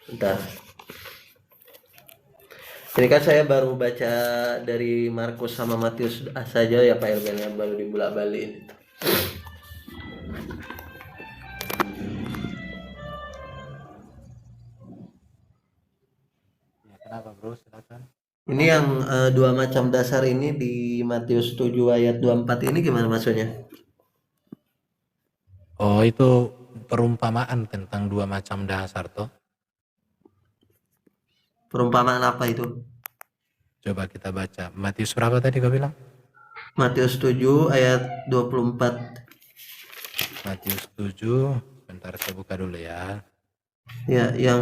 Bentar. Ini kan saya baru baca dari Markus sama Matius saja ya Pak Irben yang baru dibulak-balikin. Ya, kenapa bro? Silakan. Ini yang dua macam dasar ini di Matius 7 ayat 24 ini gimana maksudnya? Oh, itu perumpamaan tentang dua macam dasar toh. Perumpamaan apa itu? Coba kita baca. Matius berapa tadi kau bilang? Matius 7 ayat 24. Matius 7. Bentar saya buka dulu ya. Ya, yang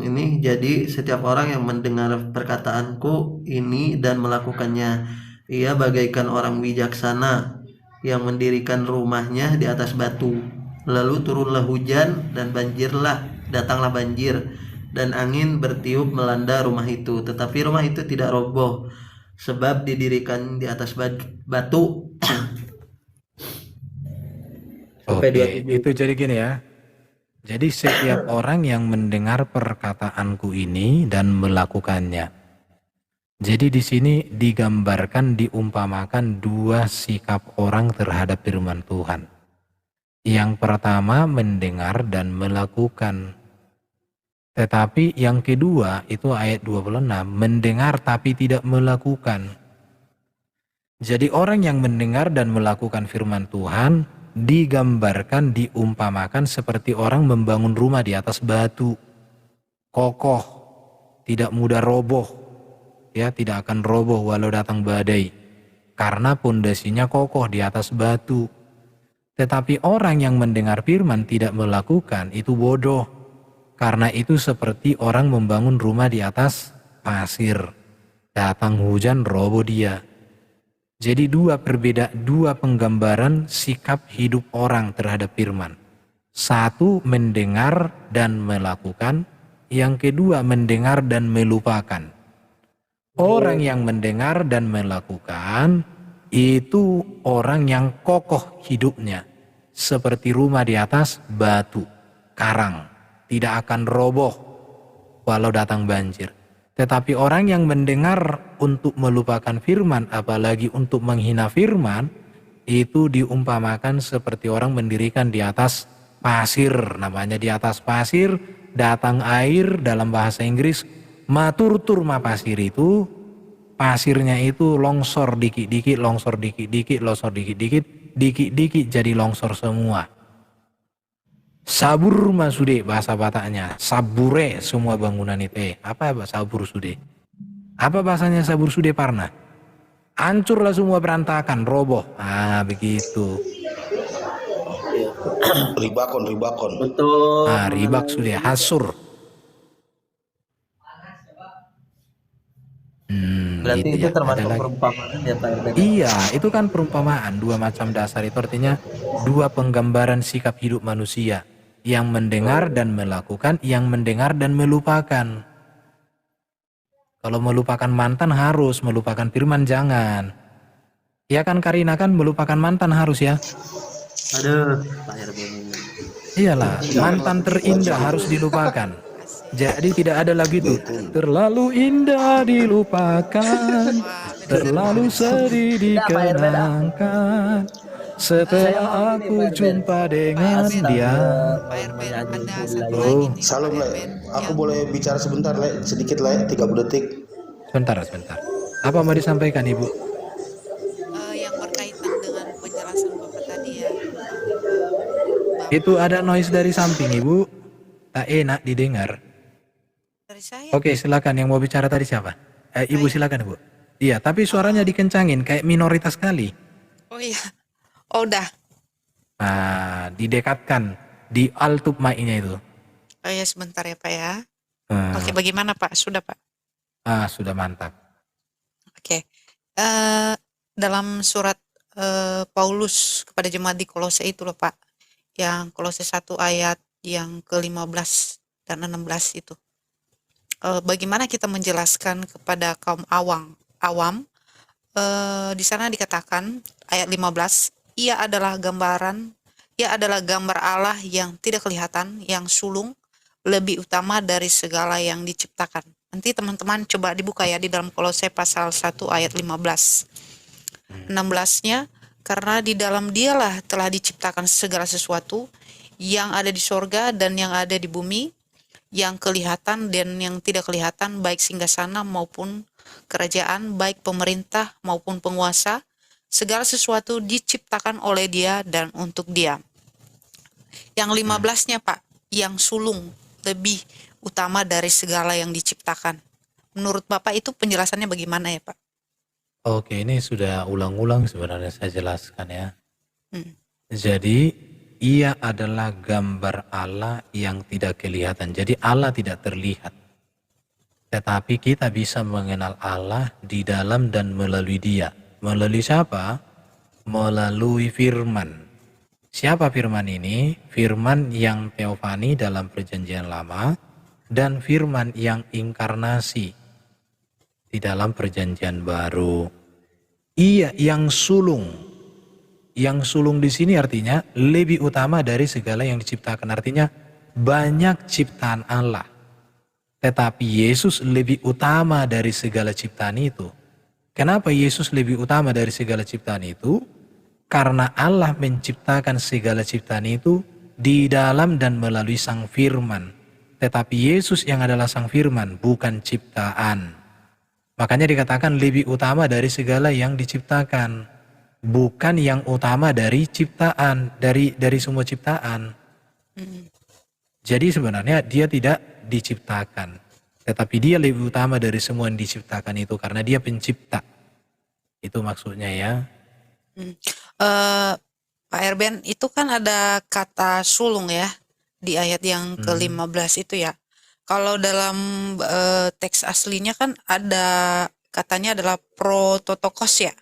ini jadi setiap orang yang mendengar perkataanku ini dan melakukannya, ia bagaikan orang bijaksana yang mendirikan rumahnya di atas batu. Lalu turunlah hujan dan datanglah banjir dan angin bertiup melanda rumah itu. Tetapi rumah itu tidak roboh sebab didirikan di atas batu. Sampai Oke, 27. itu jadi gini ya. Jadi setiap orang yang mendengar perkataanku ini dan melakukannya. Jadi di sini digambarkan, diumpamakan dua sikap orang terhadap firman Tuhan. Yang pertama mendengar dan melakukan. Tetapi yang kedua itu ayat 26, mendengar tapi tidak melakukan. Jadi orang yang mendengar dan melakukan firman Tuhan digambarkan, diumpamakan seperti orang membangun rumah di atas batu. Kokoh, tidak mudah roboh. Ya, tidak akan roboh walau datang badai. Karena pondasinya kokoh di atas batu. Tetapi orang yang mendengar firman tidak melakukan itu bodoh. Karena itu seperti orang membangun rumah di atas pasir. Datang hujan roboh dia. Jadi dua penggambaran sikap hidup orang terhadap firman. Satu mendengar dan melakukan, yang kedua mendengar dan melupakan. Orang yang mendengar dan melakukan itu orang yang kokoh hidupnya, seperti rumah di atas batu, karang, tidak akan roboh walau datang banjir. Tetapi orang yang mendengar untuk melupakan firman, apalagi untuk menghina firman, itu diumpamakan seperti orang mendirikan di atas pasir. Namanya di atas pasir, datang air dalam bahasa Inggris, maturtur ma pasir itu, pasirnya itu longsor dikit-dikit, longsor dikit-dikit, longsor dikit-dikit, dikit-dikit jadi longsor semua. Sabur masude bahasa Bataknya, sabure semua bangunan itu. Apa sabur sude? Apa bahasanya sabur sude parna? Hancurlah semua berantakan, roboh. Ah, begitu. Ribakon. Untuk Ribak sudah, hasur. berarti Gitu itu ya. Ada termasuk lagi. perumpamaan ya Pak Irben. Iya, itu kan perumpamaan. Dua macam dasar itu artinya dua penggambaran sikap hidup manusia. Yang mendengar dan melakukan, yang mendengar dan melupakan. Kalau melupakan mantan harus, melupakan firman jangan. Ya kan Karina kan melupakan mantan harus ya. Aduh, Pak Irben ini. Iyalah, mantan terindah harus dilupakan. Jadi tidak ada lagi tuh, terlalu indah dilupakan, terlalu sedih dikenangkan. Setelah aku jumpa dengan dia. Pak Irben, ada satu Oh, lagi nih Pak Salam Le, Irben. aku boleh bicara sebentar Le, sedikit Le, 30 detik. sebentar. Apa mau disampaikan Ibu? Yang berkaitan dengan penjelasan Bapak tadi ya. Bapak Itu ada noise dari samping Ibu, tak enak didengar. dari saya. Oke, silakan yang mau bicara tadi siapa? Ibu Saya. silakan Ibu. Iya, tapi suaranya dikencangin kayak minoritas sekali. Oh iya. Oh udah. Nah, didekatkan di altup mic-nya itu. Oh ya sebentar ya Pak ya. Nah, Oke, bagaimana Pak? Sudah Pak. sudah mantap. Oke. Dalam surat Paulus kepada jemaat di Kolose itu loh Pak. Yang Kolose 1 ayat yang ke-15 dan 16 itu. Bagaimana kita menjelaskan kepada kaum awam, di sana dikatakan ayat 15, ia adalah gambar Allah yang tidak kelihatan, yang sulung, lebih utama dari segala yang diciptakan. Nanti teman-teman coba dibuka ya di dalam Kolose pasal 1 ayat 15. 16-nya, karena di dalam dialah telah diciptakan segala sesuatu yang ada di sorga dan yang ada di bumi, yang kelihatan dan yang tidak kelihatan, baik singgasana maupun kerajaan, baik pemerintah maupun penguasa, segala sesuatu diciptakan oleh Dia dan untuk Dia. Yang 15-nya Pak, yang sulung lebih utama dari segala yang diciptakan. Menurut Bapak itu penjelasannya bagaimana ya Pak? Oke, ini sudah ulang-ulang sebenarnya saya jelaskan ya. Hmm. Jadi ia adalah gambar Allah yang tidak kelihatan. Jadi Allah tidak terlihat. Tetapi kita bisa mengenal Allah di dalam dan melalui Dia. Melalui siapa? Melalui firman. Siapa firman ini? Firman yang teofani dalam perjanjian lama dan firman yang inkarnasi di dalam perjanjian baru. Ia yang sulung. Yang sulung di sini artinya lebih utama dari segala yang diciptakan. Artinya banyak ciptaan Allah. Tetapi Yesus lebih utama dari segala ciptaan itu. Kenapa Yesus lebih utama dari segala ciptaan itu? Karena Allah menciptakan segala ciptaan itu di dalam dan melalui Sang Firman. Tetapi Yesus yang adalah Sang Firman, bukan ciptaan. Makanya dikatakan lebih utama dari segala yang diciptakan. Bukan yang utama dari ciptaan, dari semua ciptaan. Jadi sebenarnya dia tidak diciptakan. Tetapi dia lebih utama dari semua yang diciptakan itu karena dia pencipta. Itu maksudnya ya. Pak Erben, itu kan ada kata sulung ya di ayat yang ke-15 itu ya. Kalau dalam teks aslinya kan ada katanya adalah prototokos ya.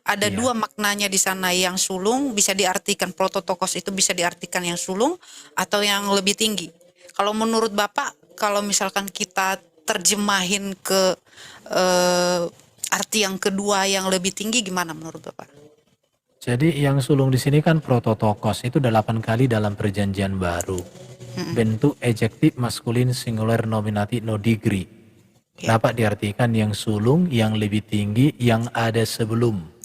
Ada dua maknanya di sana, yang sulung bisa diartikan, prototokos itu bisa diartikan yang sulung atau yang lebih tinggi. Kalau menurut Bapak, kalau misalkan kita terjemahin ke arti yang kedua yang lebih tinggi, gimana menurut Bapak? Jadi yang sulung di sini kan prototokos, itu 8 kali dalam perjanjian baru. Bentuk ejektif maskulin singular nominatif no degree. Dapat diartikan yang sulung, yang lebih tinggi, yang ada sebelum.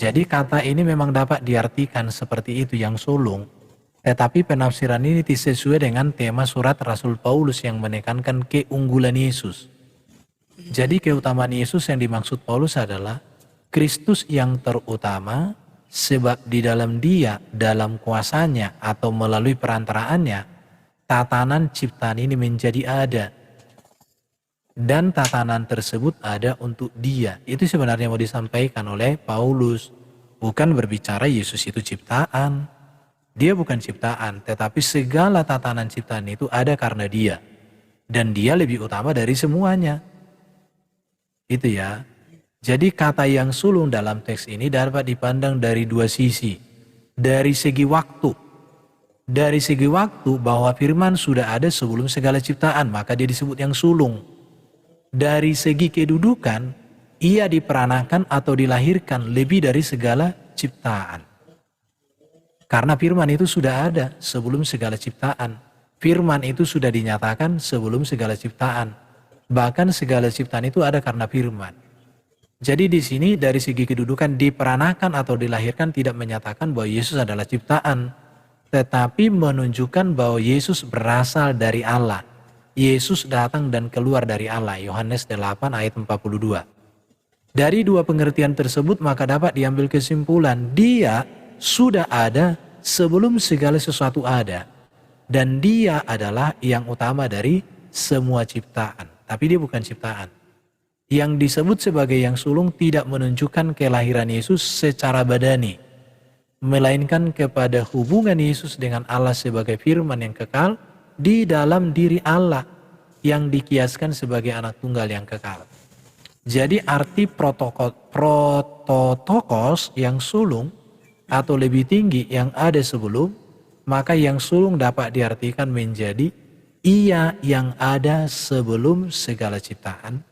Jadi kata ini memang dapat diartikan seperti itu, yang sulung. Tetapi penafsiran ini sesuai dengan tema surat Rasul Paulus yang menekankan keunggulan Yesus. Jadi keutamaan Yesus yang dimaksud Paulus adalah Kristus yang terutama, sebab di dalam Dia, dalam kuasanya atau melalui perantaraannya, tatanan ciptaan ini menjadi ada. Dan tatanan tersebut ada untuk Dia. Itu sebenarnya mau disampaikan oleh Paulus. Bukan berbicara Yesus itu ciptaan. Dia bukan ciptaan, tetapi segala tatanan ciptaan itu ada karena Dia. Dan Dia lebih utama dari semuanya. Itu ya. Jadi kata yang sulung dalam teks ini dapat dipandang dari dua sisi. Dari segi waktu. Dari segi waktu bahwa firman sudah ada sebelum segala ciptaan, maka dia disebut yang sulung. Dari segi kedudukan, ia diperanakan atau dilahirkan lebih dari segala ciptaan. Karena firman itu sudah ada sebelum segala ciptaan. Firman itu sudah dinyatakan sebelum segala ciptaan. Bahkan segala ciptaan itu ada karena firman. Jadi di sini dari segi kedudukan diperanakan atau dilahirkan tidak menyatakan bahwa Yesus adalah ciptaan. Tetapi menunjukkan bahwa Yesus berasal dari Allah. Yesus datang dan keluar dari Allah. Yohanes 8 ayat 42. Dari dua pengertian tersebut maka dapat diambil kesimpulan. Dia sudah ada sebelum segala sesuatu ada. Dan Dia adalah yang utama dari semua ciptaan. Tapi Dia bukan ciptaan. Yang disebut sebagai yang sulung tidak menunjukkan kelahiran Yesus secara badani. Melainkan kepada hubungan Yesus dengan Allah sebagai firman yang kekal di dalam diri Allah yang dikiaskan sebagai anak tunggal yang kekal. Jadi arti prototokos yang sulung atau lebih tinggi yang ada sebelum, maka yang sulung dapat diartikan menjadi ia yang ada sebelum segala ciptaan,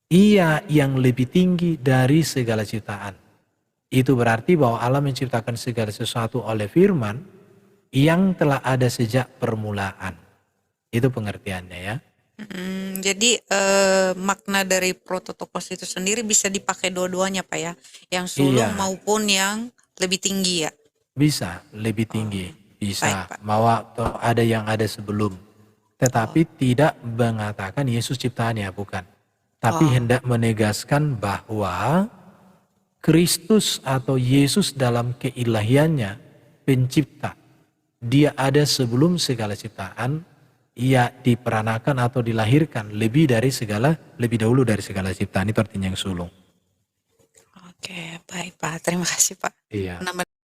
ia yang lebih tinggi dari segala ciptaan. Itu berarti bahwa Allah menciptakan segala sesuatu oleh firman yang telah ada sejak permulaan. Itu pengertiannya ya. Jadi makna dari prototokos itu sendiri bisa dipakai dua-duanya Pak ya, yang sulung Iya, maupun yang lebih tinggi ya. bisa lebih Oh, tinggi, baik bisa Pak. mau atau ada yang ada sebelum, tetapi tidak mengatakan Yesus ciptaannya, bukan. Tapi Oh, hendak menegaskan bahwa Kristus atau Yesus dalam keilahiannya pencipta. Dia ada sebelum segala ciptaan, ia diperanakan atau dilahirkan lebih dahulu dari segala ciptaan. Itu artinya yang sulung. oke, baik Pak. Terima kasih Pak. Iya. Menambah